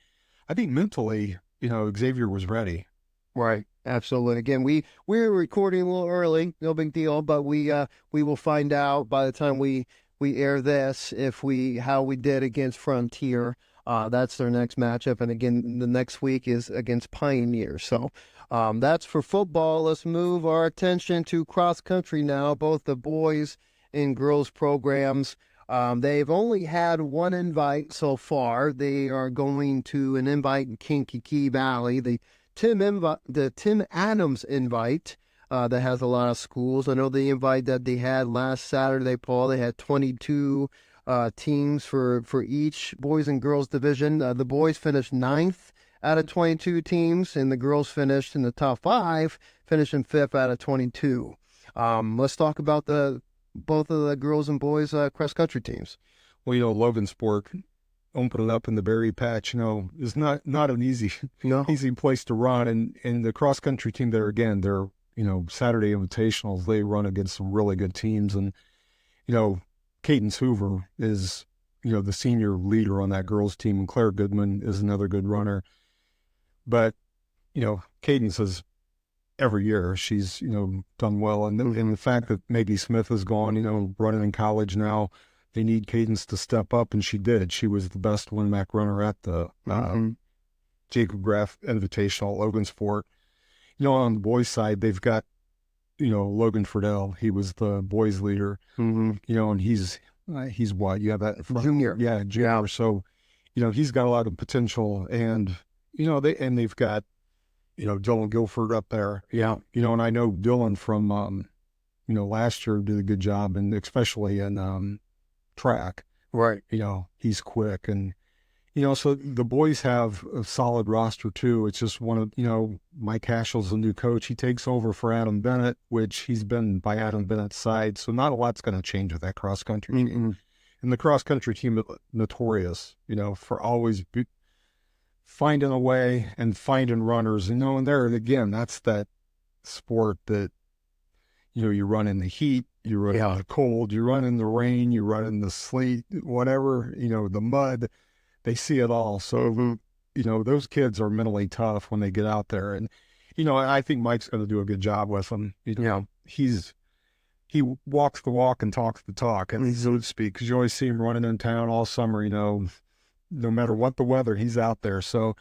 Xavier was ready. Right. Absolutely. Again, we're recording a little early, no big deal, but we will find out by the time we air this how we did against Frontier. That's their next matchup, and again, the next week is against Pioneer. So that's for football. Let's move our attention to cross country now. Both the boys and girls programs. They've only had one invite so far. They are going to an invite in Kankakee Valley. The Tim Adams invite that has a lot of schools. I know the invite that they had last Saturday, Paul, they had 22 teams for each boys and girls division. The boys finished 9th out of 22 teams, and the girls finished in the top 5, finishing 5th out of 22. Let's talk about both of the girls and boys cross country teams. Well, Logansport, opening up in the berry patch, is not an easy place to run. And the cross country team there, again, they're, Saturday invitationals, they run against some really good teams. And, Cadence Hoover is, the senior leader on that girls team, and Claire Goodman is another good runner. But, Cadence is every year she's, done well. And the fact that Maggie Smith is gone, running in college now, they need Cadence to step up, and she did. She was the best WinMac runner at the Jacob Graff Invitational at Logansport. On the boys' side, they've got, Logan Friedel. He was the boys' leader, and he's what? You have that Junior. Yeah, junior. Yeah. So, he's got a lot of potential, and, they've got, Dylan Guilford up there. Yeah. And I know Dylan from, last year did a good job, and especially in track. Right. He's quick, and, so the boys have a solid roster too. It's just one of, Mike Haschel's the new coach. He takes over for Adam Bennett, which he's been by Adam Bennett's side. So not a lot's going to change with that cross country team. And the cross country team, notorious, for always finding a way and finding runners, and there again, that's that sport that, you run in the heat, you run in the cold, you run in the rain, you run in the sleet, whatever, the mud, they see it all. So, those kids are mentally tough when they get out there. And, I think Mike's going to do a good job with them. He walks the walk and talks the talk, and so to speak, because you always see him running in town all summer, no matter what the weather, he's out there. So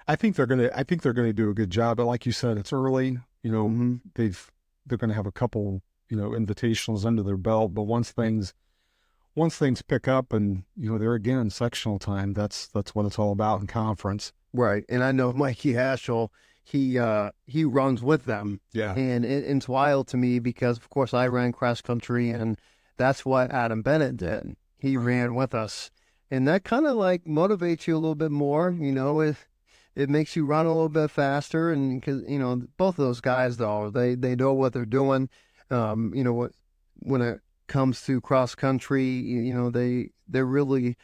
I think they're going to do a good job. But like you said, it's early, they're going to have a couple, invitationals under their belt. But once things pick up and, they're again sectional time, that's what it's all about in conference. Right. And I know Mikey Haschel, he runs with them. Yeah. And it's wild to me because, of course, I ran cross country, and that's what Adam Bennett did. He ran with us. And that kind of like motivates you a little bit more, it makes you run a little bit faster. And because, both of those guys, though, they know what they're doing. When it comes to cross country, they're really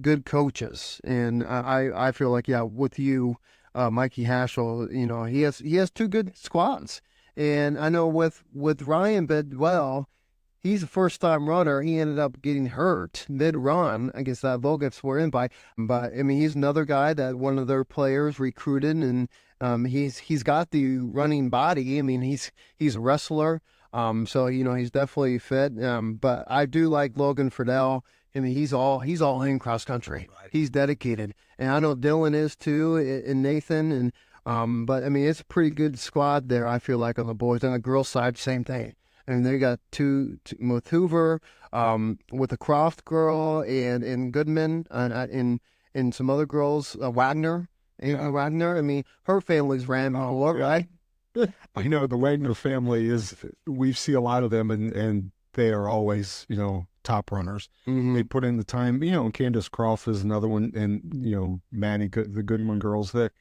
good coaches. And I feel like, with you, Mikey Haschel, he has two good squads. And I know with Ryan Bedwell, he's a first-time runner. He ended up getting hurt mid-run against that Logansport invite. But, he's another guy that one of their players recruited, and he's got the running body. He's a wrestler, so, he's definitely fit. But I do like Logan Friedel. He's all in cross-country. Right. He's dedicated. And I know Dylan is, too, and Nathan. But, it's a pretty good squad there, I feel like, on the boys. On the girls' side, same thing. And they got two with Hoover, with the Croft girl, and Goodman, and some other girls, Wagner. Wagner, her family's ran all over, right? I know the Wagner family we see a lot of them, and they are always, top runners. They put in the time, Candace Croft is another one, and, Manny, the Goodman girls that.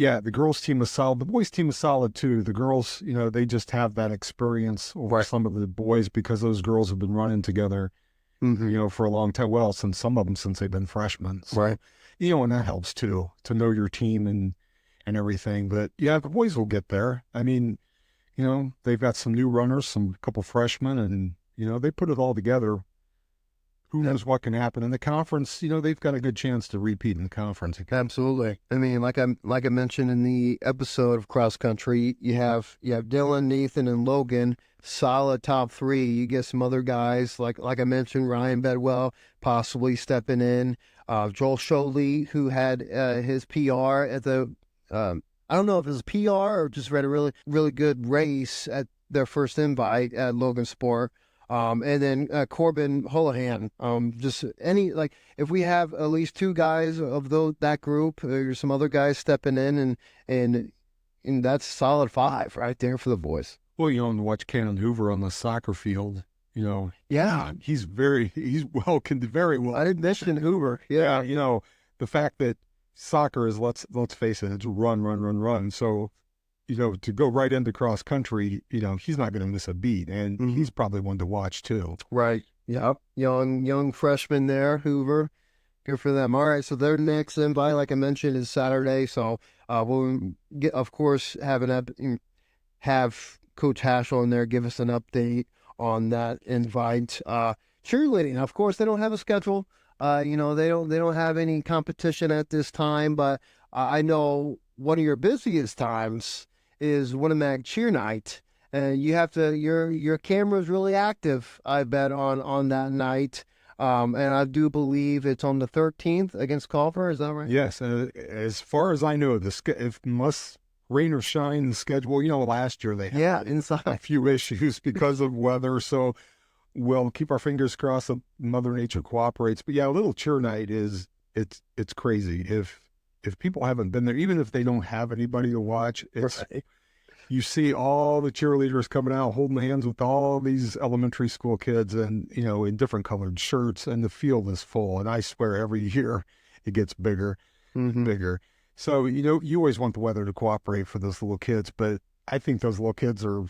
Yeah, the girls' team is solid. The boys' team is solid, too. The girls, they just have that experience over some of the boys because those girls have been running together, for a long time. Well, since they've been freshmen. So, right. And that helps, too, to know your team and everything. But, the boys will get there. They've got some new runners, a couple freshmen, and, they put it all together. Who knows what can happen in the conference? They've got a good chance to repeat in the conference. Absolutely. Like I mentioned in the episode of cross country, you have Dylan, Nathan, and Logan, solid top three. You get some other guys like I mentioned, Ryan Bedwell possibly stepping in. Joel Sholey, who had his PR at the I don't know if it was a PR or just read a really really good race at their first invite at Logansport. And then Corbin Holohan, just if we have at least two guys of that group, there's some other guys stepping in, and that's solid five right there for the boys. Well, and watch Cannon Hoover on the soccer field, Yeah, he's very well. I didn't mention Hoover. Yeah, the fact that soccer is let's face it, it's run. So, to go right into cross country, he's not going to miss a beat, and he's probably one to watch too. Right. Yep. Young freshman there, Hoover. Good for them. All right. So their next invite, like I mentioned, is Saturday. So we'll get, of course, have Coach Haschel in there give us an update on that invite. Cheerleading, of course, they don't have a schedule. They don't have any competition at this time, but I know one of your busiest times is Winamac Cheer Night. And you have to, your camera's really active, I bet, on that night. And I do believe it's on the 13th against Culver. Is that right? Yes. As far as I know, unless rain or shine, the schedule, last year they had inside a few issues because of weather. So we'll keep our fingers crossed that Mother Nature cooperates. But yeah, a little cheer night it's crazy. If people haven't been there, even if they don't have anybody to watch, you see all the cheerleaders coming out holding hands with all these elementary school kids and, in different colored shirts, and the field is full. And I swear every year it gets bigger and bigger. So, you always want the weather to cooperate for those little kids, but I think those little kids are,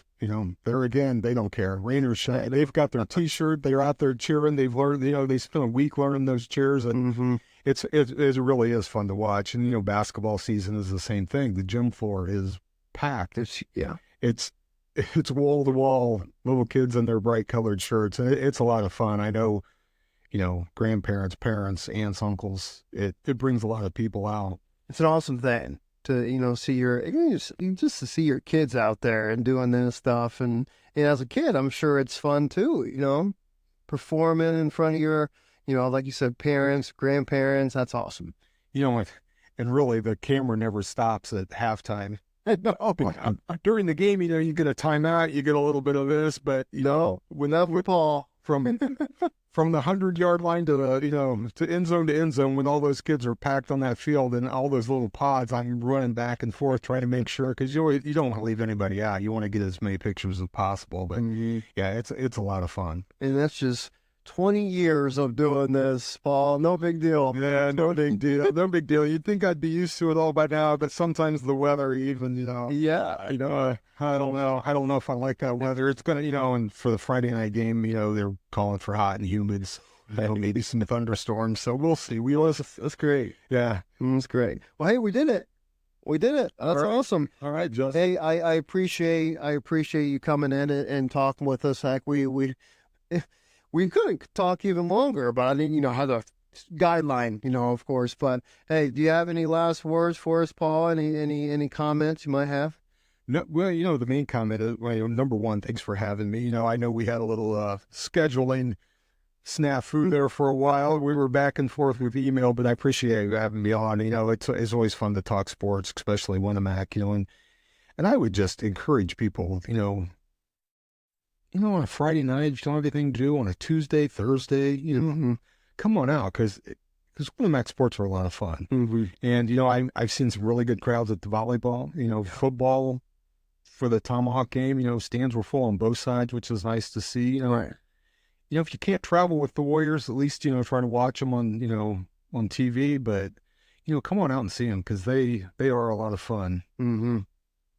there again, they don't care. Rain or shine. They've got their T-shirt. They're out there cheering. They've learned, they spent a week learning those cheers, and it really is fun to watch. And, basketball season is the same thing. The gym floor is packed. It's wall to wall, little kids in their bright colored shirts, and it's a lot of fun. I know, grandparents, parents, aunts, uncles. It brings a lot of people out. It's an awesome thing to see just to see your kids out there and doing this stuff. And as a kid, I'm sure it's fun too. Performing in front of your like you said, parents, grandparents. That's awesome. And really, the camera never stops at halftime. During the game, you get a timeout, you get a little bit of this, but when that football from the 100-yard line to the to end zone, when all those kids are packed on that field and all those little pods, I'm running back and forth trying to make sure, because you don't want to leave anybody out. You want to get as many pictures as possible. But yeah, it's a lot of fun. And that's just 20 years of doing this, Paul. No big deal. Yeah, no big deal. No big deal. You'd think I'd be used to it all by now, but sometimes the weather even, Yeah. I don't know. I don't know if I like that weather. It's going to, and for the Friday night game, they're calling for hot and humid. Maybe some thunderstorms. So we'll see. That's great. Yeah. That's great. Well, hey, we did it. That's awesome. All right, Justin. Hey, I appreciate you coming in and talking with us. Heck, we could talk even longer, but I didn't, have the guideline, of course. But hey, do you have any last words for us, Paul? Any comments you might have? No, well, the main comment is, number one, thanks for having me. I know we had a little scheduling snafu there for a while. We were back and forth with email, but I appreciate you having me on. It's always fun to talk sports, especially Winamac. And I would just encourage people, on a Friday night, if you don't have anything to do, on a Tuesday, Thursday, come on out, because Winamac sports are a lot of fun. And, I've seen some really good crowds at the volleyball, football for the Tomahawk game, stands were full on both sides, which is nice to see. If you can't travel with the Warriors, at least, try to watch them on, on TV, but, come on out and see them, because they are a lot of fun.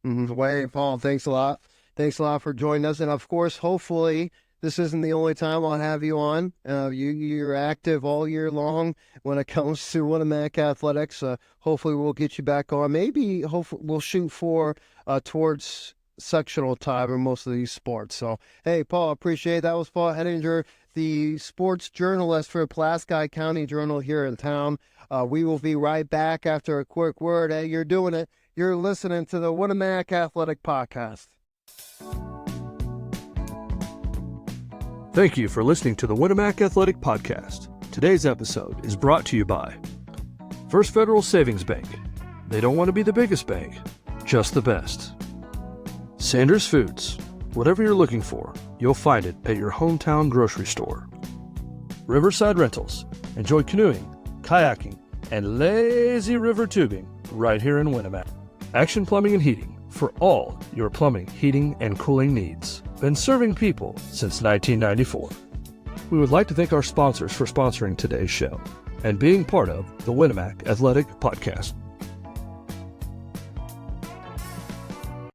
Well, Paul, thanks a lot. Thanks a lot for joining us. And of course, hopefully this isn't the only time I'll have you on. You're active all year long when it comes to Winamac athletics. Hopefully we'll get you back on. Hopefully we'll shoot for towards sectional time in most of these sports. So, hey, Paul, appreciate it. That was Paul Henninger, the sports journalist for Pulaski County Journal here in town. We will be right back after a quick word. Hey, you're doing it. You're listening to the Winamac Athletic Podcast. Thank you for listening to the Winamac Athletic Podcast. Today's episode is brought to you by First Federal Savings Bank. They don't want to be the biggest bank, just the best. Sanders Foods. Whatever you're looking for, you'll find it at your hometown grocery store. Riverside Rentals. Enjoy canoeing, kayaking, and lazy river tubing right here in Winamac. Action Plumbing and Heating. For all your plumbing, heating, and cooling needs. Been serving people since 1994. We would like to thank our sponsors for sponsoring today's show and being part of the Winamac Athletic Podcast.